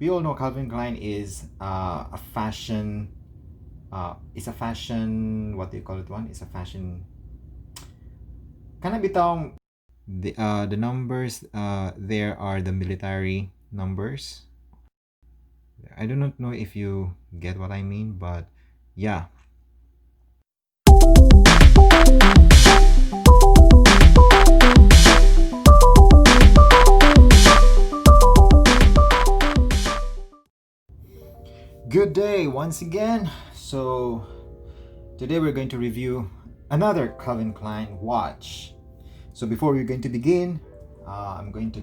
we all know Calvin Klein is a fashion. It's a fashion. What do you call it? One. It's a fashion. Kind of bitong. The numbers there are the military numbers. I do not know if you get what I mean, but yeah. Good day once again. So today we're going to review another Calvin Klein watch. So before we're going to begin, I'm going to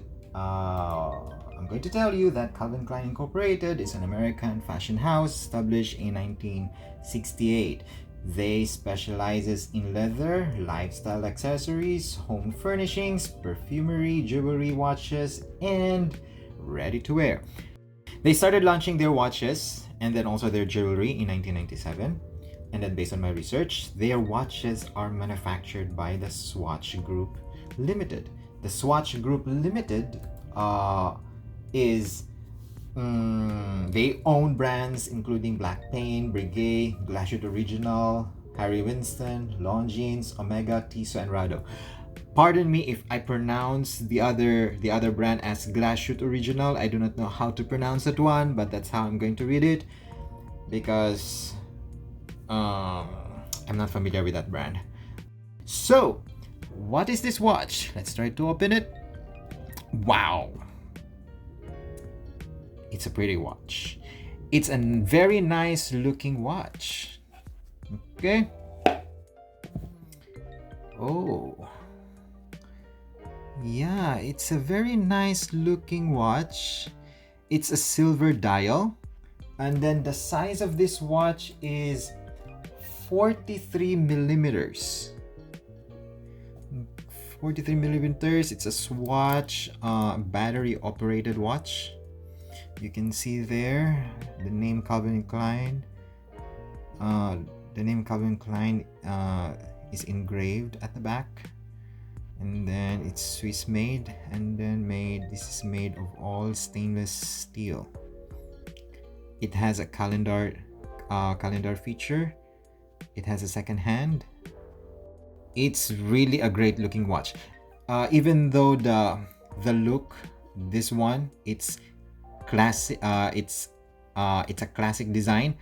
tell you that Calvin Klein Incorporated is an American fashion house established in 1968. They specializes in leather, lifestyle accessories, home furnishings, perfumery, jewelry, watches, and ready to wear. They started launching their watches and then also their jewelry in 1997. And then based on my research, their watches are manufactured by the Swatch Group Limited. The Swatch Group Limited is they own brands including Black Pain, Breguet, Glacier Original, Harry Winston, Longines, Omega, Tissot, and Rado. Pardon me if I pronounce the other brand as Glacier Original. I do not know how to pronounce that one, but that's how I'm going to read it because I'm not familiar with that brand. So, what is this watch? Let's try to open it. Wow. It's a pretty watch. It's a very nice looking watch. Okay. Oh. Yeah, it's a very nice looking watch. It's a silver dial. And then the size of this watch is 43 millimeters. 43 millimeters. It's a Swatch battery operated watch. You can see there the name Calvin Klein. The name Calvin Klein is engraved at the back. And then it's Swiss made, and then this is made of all stainless steel. It has a calendar feature. It has a second hand. It's really a great looking watch. Even though the look, this one, it's classic. It's a classic design,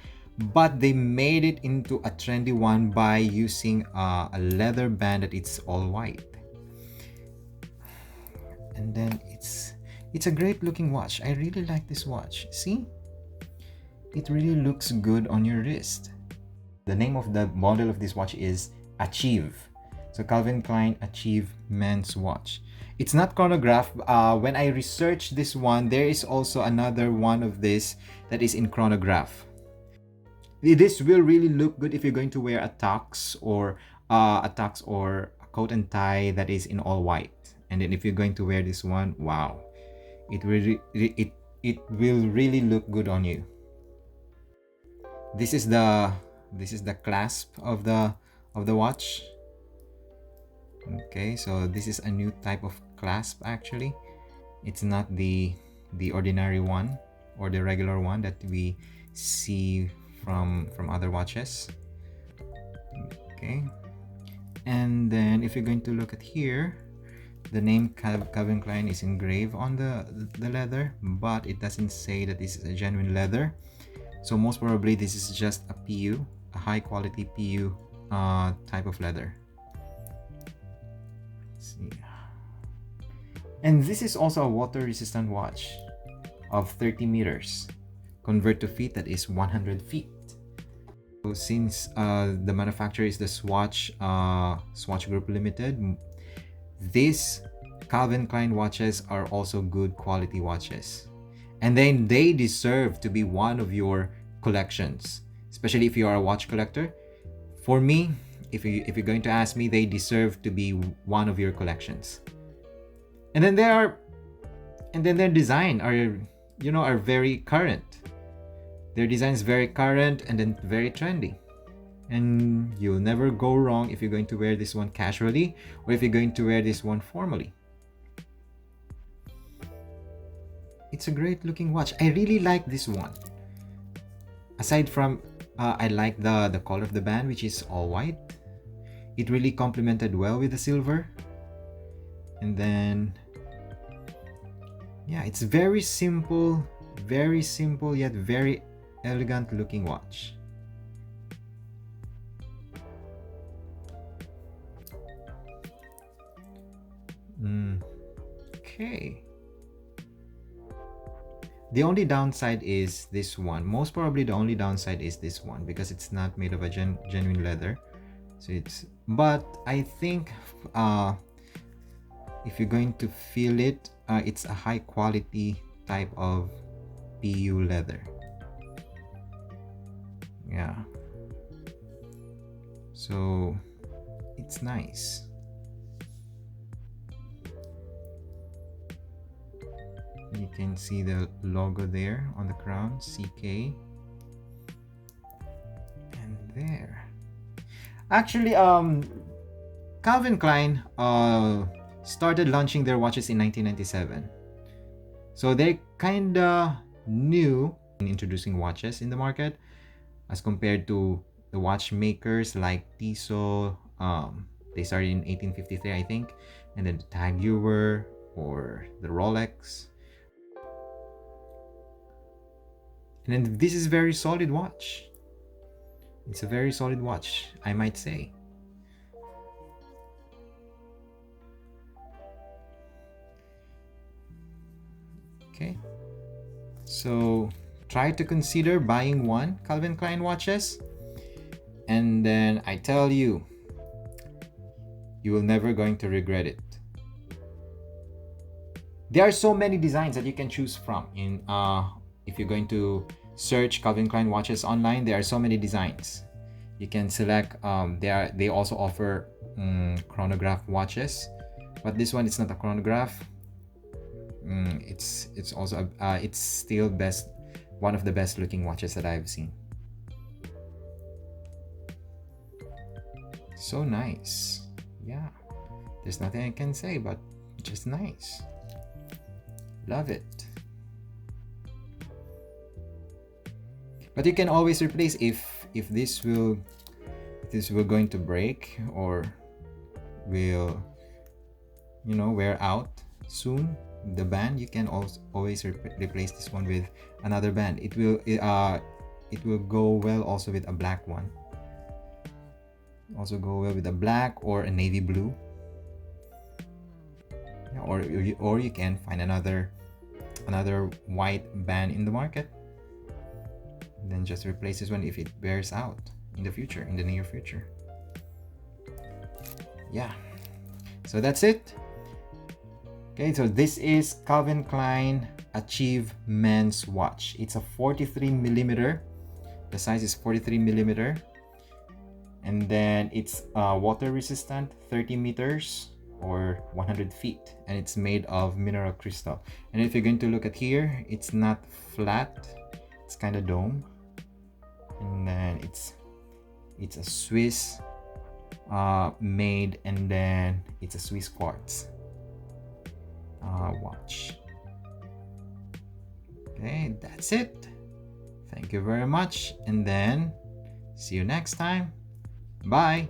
but they made it into a trendy one by using a leather band that it's all white. And then it's a great looking watch. I really like this watch. See? It really looks good on your wrist. The name of the model of this watch is Achieve. So Calvin Klein Achieve men's watch. It's not chronograph. When I researched this one, there is also another one of this that is in chronograph. This will really look good if you're going to wear a tux or a coat and tie that is in all white. And then if you're going to wear this one, wow, it will really look good on you. This is the clasp of the watch. Okay, so this is a new type of clasp actually. It's not the ordinary one or the regular one that we see from other watches. Okay, and then if you're going to look at here, the name Calvin Klein is engraved on the leather, but it doesn't say that this is a genuine leather. So most probably this is just a PU, a high quality PU type of leather. Let's see. And this is also a water resistant watch of 30 meters. Convert to feet, that is 100 feet. So since the manufacturer is the Swatch Group Limited, these Calvin Klein watches are also good quality watches. And then they deserve to be one of your collections, especially if you are a watch collector. For me, if you're going to ask me, they deserve to be one of your collections. And then their design are very current. Their design is very current and then very trendy. And you'll never go wrong if you're going to wear this one casually or if you're going to wear this one formally. it's a great looking watch. I really like this one. Aside from, I like the color of the band, which is all white. It really complemented well with the silver. And then, yeah, it's very simple yet very elegant looking watch. Okay. The only downside is this one. Most probably the only downside is this one because it's not made of a genuine leather. So but I think if you're going to feel it, it's a high quality type of PU leather. Yeah. So it's nice. You can see the logo there on the crown, CK. And there. Actually, Calvin Klein started launching their watches in 1997. So they kinda new in introducing watches in the market as compared to the watchmakers like Tissot. They started in 1853, I think, and then the Tag Heuer or the Rolex. And then this is very solid watch. It's a very solid watch, I might say. Okay. So try to consider buying one Calvin Klein watches. And then I tell you, you will never going to regret it. There are so many designs that you can choose from in if you're going to search Calvin Klein watches online. There are so many designs you can select. They also offer chronograph watches, but this one it's not a chronograph. It's also it's still one of the best looking watches that I've seen. So nice. Yeah, there's nothing I can say but just nice. Love it. But you can always replace if this will going to break or will wear out soon, the band, you can always replace this one with another band. It will go well also with a black one. Also go well with a black or a navy blue. Yeah, or you can find another white band in the market. And then just replace this one if it wears out in the near future. Yeah. So that's it. Okay, so this is Calvin Klein Achieve Men's Watch. It's a 43 millimeter. The size is 43 millimeter. And then it's water resistant, 30 meters or 100 feet. And it's made of mineral crystal. And if you're going to look at here, it's not flat. It's kind of dome. And then it's a Swiss made, and then it's a Swiss quartz watch. Okay, that's it. Thank you very much, and then see you next time. Bye.